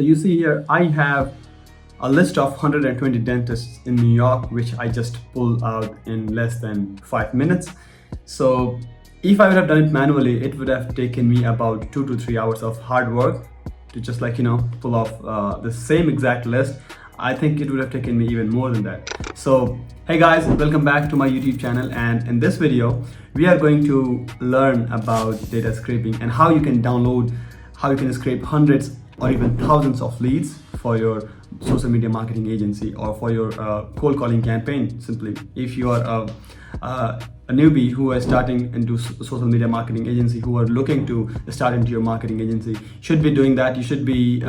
So you see here, I have a list of 120 dentists in New York, which I just pulled out in less than 5 minutes. So if I would have done it manually, it would have taken me about 2 to 3 hours of hard work to just pull off the same exact list. I think it would have taken me even more than that. So hey guys, welcome back to my YouTube channel, and in this video we are going to learn about data scraping and how you can scrape hundreds or even thousands of leads for your social media marketing agency or for your cold calling campaign. Simply, if you are a newbie who is starting into social media marketing agency, who are looking to start into your marketing agency, should be doing that. You should be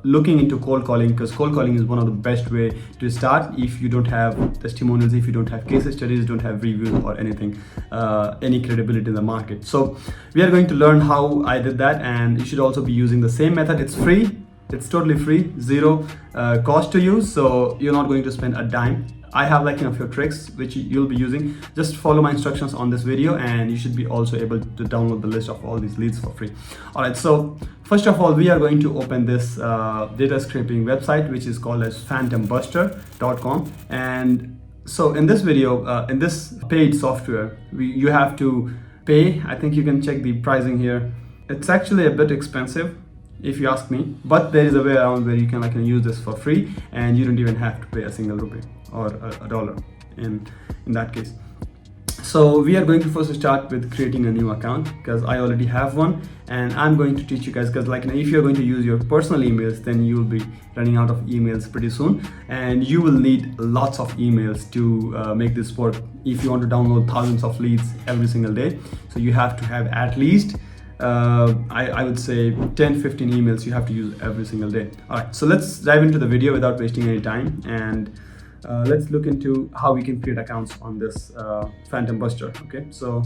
looking into cold calling, because cold calling is one of the best way to start if you don't have testimonials, if you don't have case studies, don't have reviews or anything, any credibility in the market. So we are going to learn how I did that, and you should also be using the same method. It's free. It's totally free, zero cost to use, so you're not going to spend a dime. I have a few tricks which you'll be using. Just follow my instructions on this video and you should be also able to download the list of all these leads for free. Alright, so first of all, we are going to open this data scraping website, which is called as phantombuster.com. and so in this video, in this paid software, you have to pay. I think you can check the pricing here. It's actually a bit expensive if you ask me, but there is a way around where you can use this for free and you don't even have to pay a single rupee or a dollar in that case. So we are going to first start with creating a new account, because I already have one, and I'm going to teach you guys, because if you're going to use your personal emails, then you'll be running out of emails pretty soon, and you will need lots of emails to make this work. If you want to download thousands of leads every single day, so you have to have at least I would say 10-15 emails you have to use every single day. Alright, so let's dive into the video without wasting any time, and let's look into how we can create accounts on this Phantom Buster. Okay, so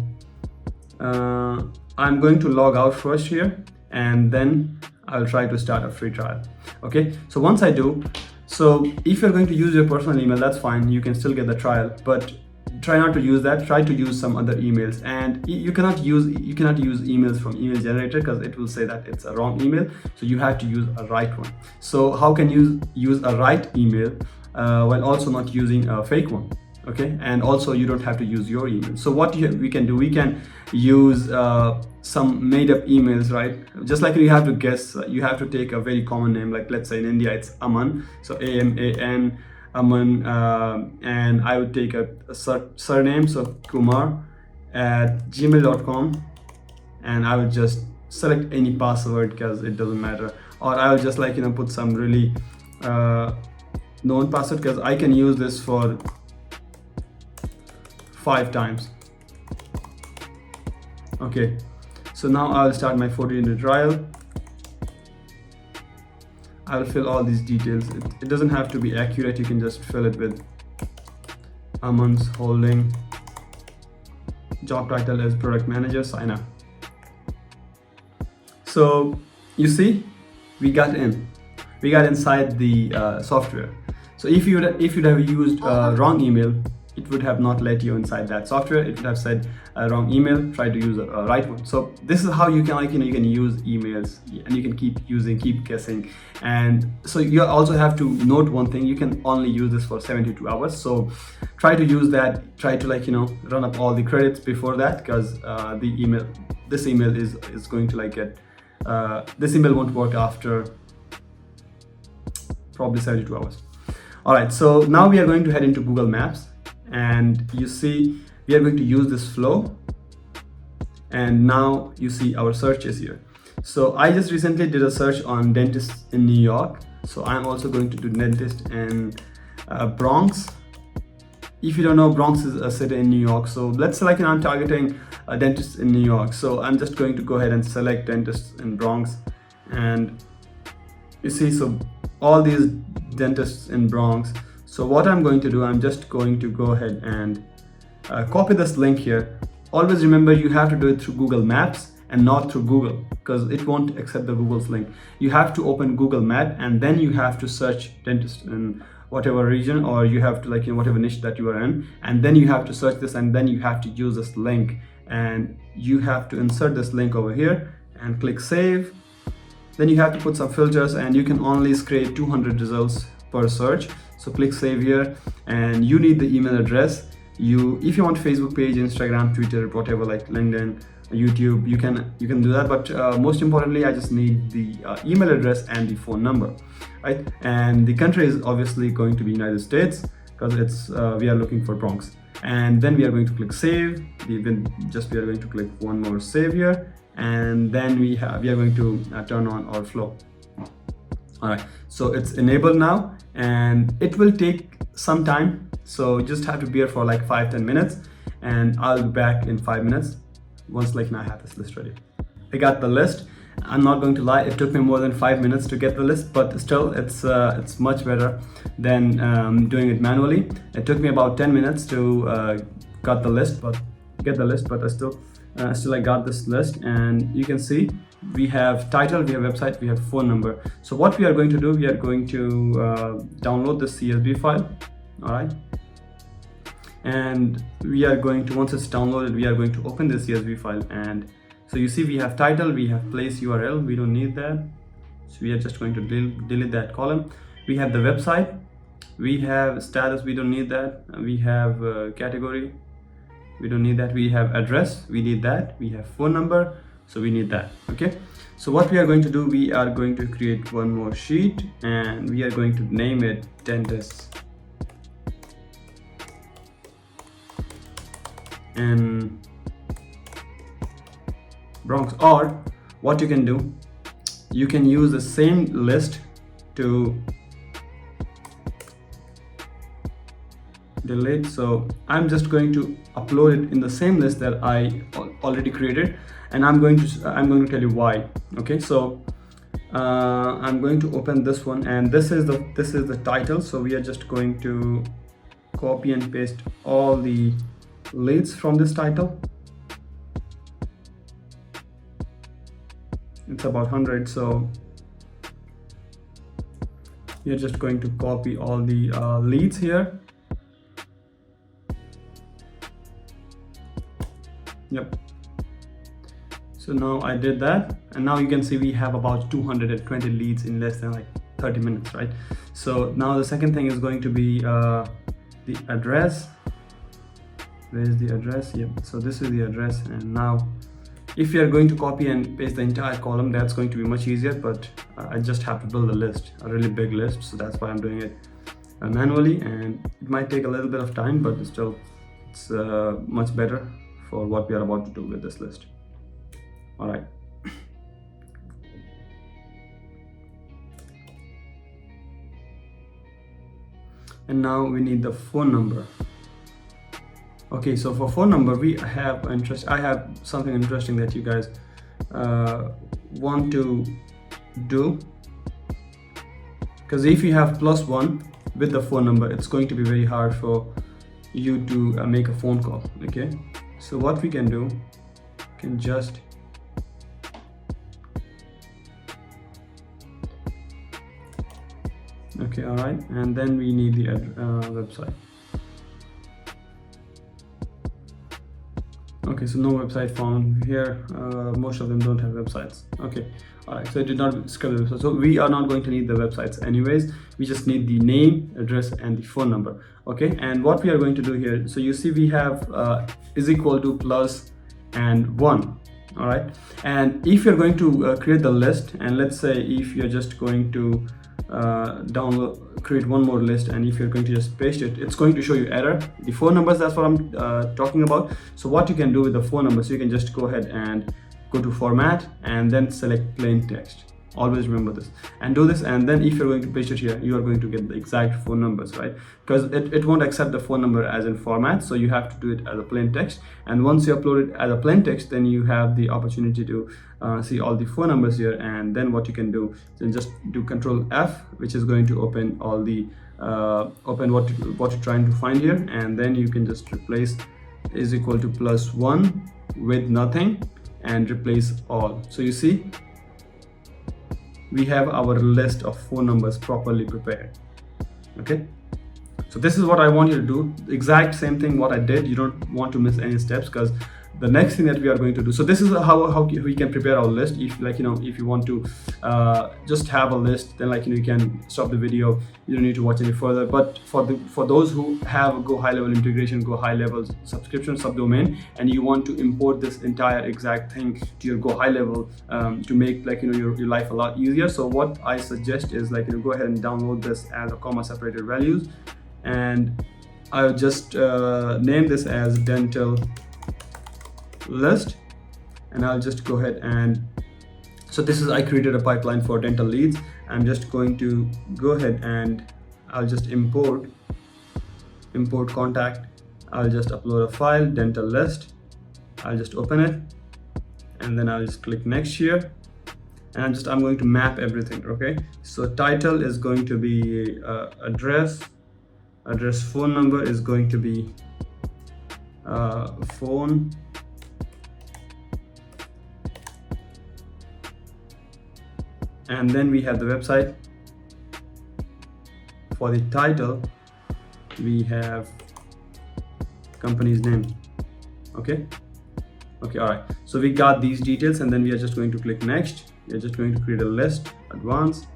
I'm going to log out first here, and then I'll try to start a free trial. Okay, so once I do, so if you're going to use your personal email, that's fine, you can still get the trial, but try not to use that. Try to use some other emails, and you cannot use emails from email generator, because it will say that it's a wrong email. So you have to use a right one. So how can you use a right email while also not using a fake one? Okay, and also you don't have to use your email. So what we can do, we can use some made-up emails, right? Just like you have to guess, you have to take a very common name, like let's say in India it's Aman, so Aman, Aman, and I would take a surname, so Kumar at gmail.com, and I would just select any password because it doesn't matter, or I would just put some really known password, because I can use this for 5 times. Okay, so now I'll start my 14-day trial. I will fill all these details. It doesn't have to be accurate. You can just fill it with Aman's holding. Job title is product manager. Sign up. So you see, we got in. We got inside the software. So if you'd have used wrong email, it would have not let you inside that software. It would have said wrong email, try to use a right one. So this is how you can you can use emails, and you can keep guessing. And so you also have to note one thing: you can only use this for 72 hours. So try to use that. Try to run up all the credits before that, because this email is going to get this email won't work after probably 72 hours. All right, so now we are going to head into Google Maps. And you see, we are going to use this flow, and now you see our search is here. So I just recently did a search on dentists in New York, so I'm also going to do dentist in Bronx. If you don't know, Bronx is a city in New York. So let's say I'm targeting a dentist in New York, so I'm just going to go ahead and select dentists in Bronx, and you see, so all these dentists in Bronx. So what I'm going to do, I'm just going to go ahead and copy this link here. Always remember, you have to do it through Google Maps and not through Google, because it won't accept the Google's link. You have to open Google Map, and then you have to search dentist in whatever region, or you have to whatever niche that you are in, and then you have to search this, and then you have to use this link, and you have to insert this link over here and click save. Then you have to put some filters, and you can only scrape 200 results per search. So click save here, and you need the email address. If you want Facebook page, Instagram, Twitter, whatever, like LinkedIn, YouTube, you can do that, but most importantly, I just need the email address and the phone number, right? And the country is obviously going to be United States, because it's we are looking for Bronx. And then we are going to click save. We are going to click one more save here, and then we are going to turn on our flow. All right, so it's enabled now, and it will take some time, so you just have to bear for like 5-10 minutes, and I'll be back in 5 minutes once like I have this list ready. I got the list. I'm not going to lie, it took me more than 5 minutes to get the list, but still it's much better than doing it manually. It took me about 10 minutes to get the list, but I still I got this list. And you can see we have title, we have website, we have phone number. So what we are going to do, we are going to download the CSV file. All right, and we are going to, once it's downloaded, we are going to open the CSV file. And so you see we have title, we have place URL, we don't need that, so we are just going to delete that column. We have the website, we have status, we don't need that. We have category, we don't need that. We have address, we need that. We have phone number, so we need that. Okay, so what we are going to do, we are going to create one more sheet, and we are going to name it dentist in Bronx. Or what you can do, you can use the same list to delete. So I'm just going to upload it in the same list that I already created, and I'm going to tell you why. Okay, so I'm going to open this one, and this is the title. So we are just going to copy and paste all the leads from this title. It's about 100, so you're just going to copy all the leads here. Yep, so now I did that, and now you can see we have about 220 leads in less than like 30 minutes, right? So now the second thing is going to be the address. Where is the address? Yep, so this is the address. And now if you are going to copy and paste the entire column, that's going to be much easier, but I just have to build a list, a really big list, so that's why I'm doing it manually, and it might take a little bit of time, but still it's much better for what we are about to do with this list. All right, and now we need the phone number. Okay, so for phone number, I have something interesting that you guys want to do, because if you have +1 with the phone number, it's going to be very hard for you to make a phone call. Okay, so what we can do, can just okay, all right, and then we need the website. Okay, so no website found here. Most of them don't have websites. Okay, all right, so I did not scrub the website, so we are not going to need the websites anyways. We just need the name, address, and the phone number. Okay, and what we are going to do here, so you see we have is equal to plus and 1. All right, and if you're going to create the list, and let's say if you're just going to create one more list, and if you're going to just paste it, it's going to show you error. The phone numbers, that's what I'm talking about. So what you can do with the phone number, so you can just go ahead and go to format and then select plain text. Always remember this and do this, and then if you're going to paste it here, you are going to get the exact phone numbers, right? Because it won't accept the phone number as in format, so you have to do it as a plain text. And once you upload it as a plain text, then you have the opportunity to see all the phone numbers here. And then what you can do is just do Control F, which is going to open all the open what you're trying to find here, and then you can just replace is equal to +1 with nothing and replace all. So you see, we have our list of phone numbers properly prepared. Okay, so this is what I want you to do, the exact same thing what I did. You don't want to miss any steps, because the next thing that we are going to do, so this is how we can prepare our list. If if you want to just have a list, then you can stop the video, you don't need to watch any further. But for those who have a Go high level integration, Go high level subscription subdomain, and you want to import this entire exact thing to your Go high level to make your life a lot easier, so what I suggest is go ahead and download this as a comma separated values, and I'll just name this as dental list, and I'll just go ahead and, so this is, I created a pipeline for dental leads. I'm just going to go ahead and I'll just import contact. I'll just upload a file, dental list. I'll just open it, and then I'll just click next here, and I'm going to map everything. Okay, so title is going to be address, phone number is going to be phone, and then we have the website. For the title, we have company's name. Okay, all right, so we got these details, and then we are just going to click next. We are just going to create a list, advanced,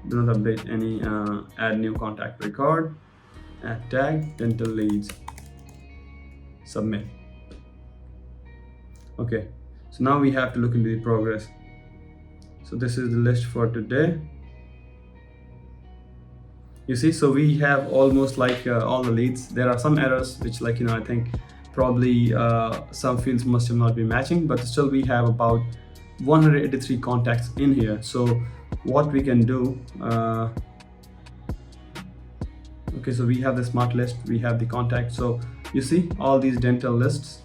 do not update any, add new contact record, add tag, dental leads, submit. Okay, so now we have to look into the progress. So this is the list for today. You see, so we have almost all the leads. There are some errors which I think probably some fields must have not been matching, but still we have about 183 contacts in here. So what we can do, okay, so we have the smart list, we have the contact. So you see all these dental lists,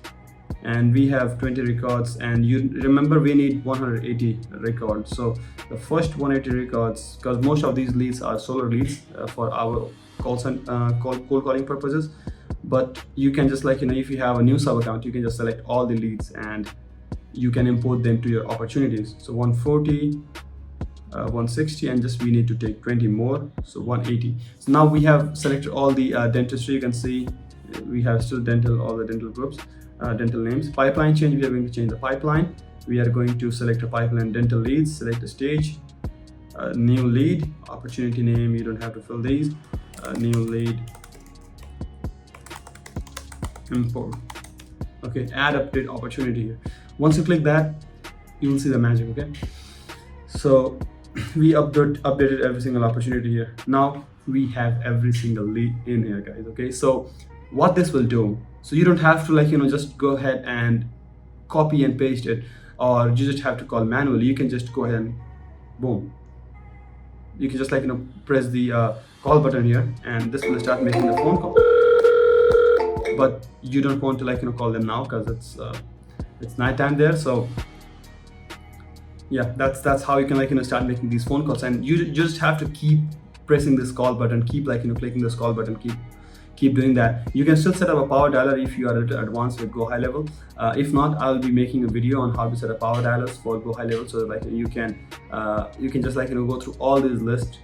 and we have 20 records, and you remember we need 180 records. So the first 180 records, because most of these leads are solar leads for our cold calling purposes, but you can just if you have a new sub account, you can just select all the leads and you can import them to your opportunities. So 140, 160, and just we need to take 20 more, so 180. So now we have selected all the dentistry. You can see we have still dental, all the dental groups, dental names. Pipeline change, we are going to change the pipeline. We are going to select a pipeline, dental leads, select a stage, new lead, opportunity name, you don't have to fill these, new lead, import. Okay, add update opportunity here. Once you click that, you will see the magic. Okay, so we updated every single opportunity here. Now we have every single lead in here, guys. Okay, so what this will do, so you don't have to just go ahead and copy and paste it, or you just have to call manually. You can just go ahead and boom, you can just press the call button here, and this will start making the phone call. But you don't want to call them now because it's nighttime there. So yeah, that's how you can start making these phone calls, and you just have to keep pressing this call button, keep clicking this call button, keep doing that. You can still set up a power dialer if you are advanced with Go high level. If not, I'll be making a video on how to set up power dialers for Go high level, so that you can just go through all these lists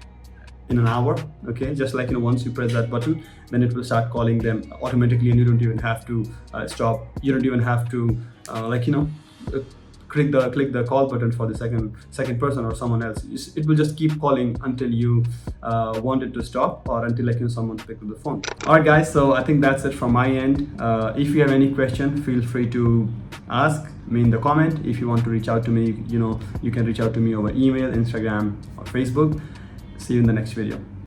in an hour. Okay, just once you press that button, then it will start calling them automatically, and you don't even have to stop. You don't even have to click the call button for the second person or someone else. It will just keep calling until you want it to stop, or until someone pick up the phone. All right, guys, so I think that's it from my end. If you have any question, feel free to ask me in the comment. If you want to reach out to me, you can reach out to me over email, Instagram, or Facebook. See you in the next video.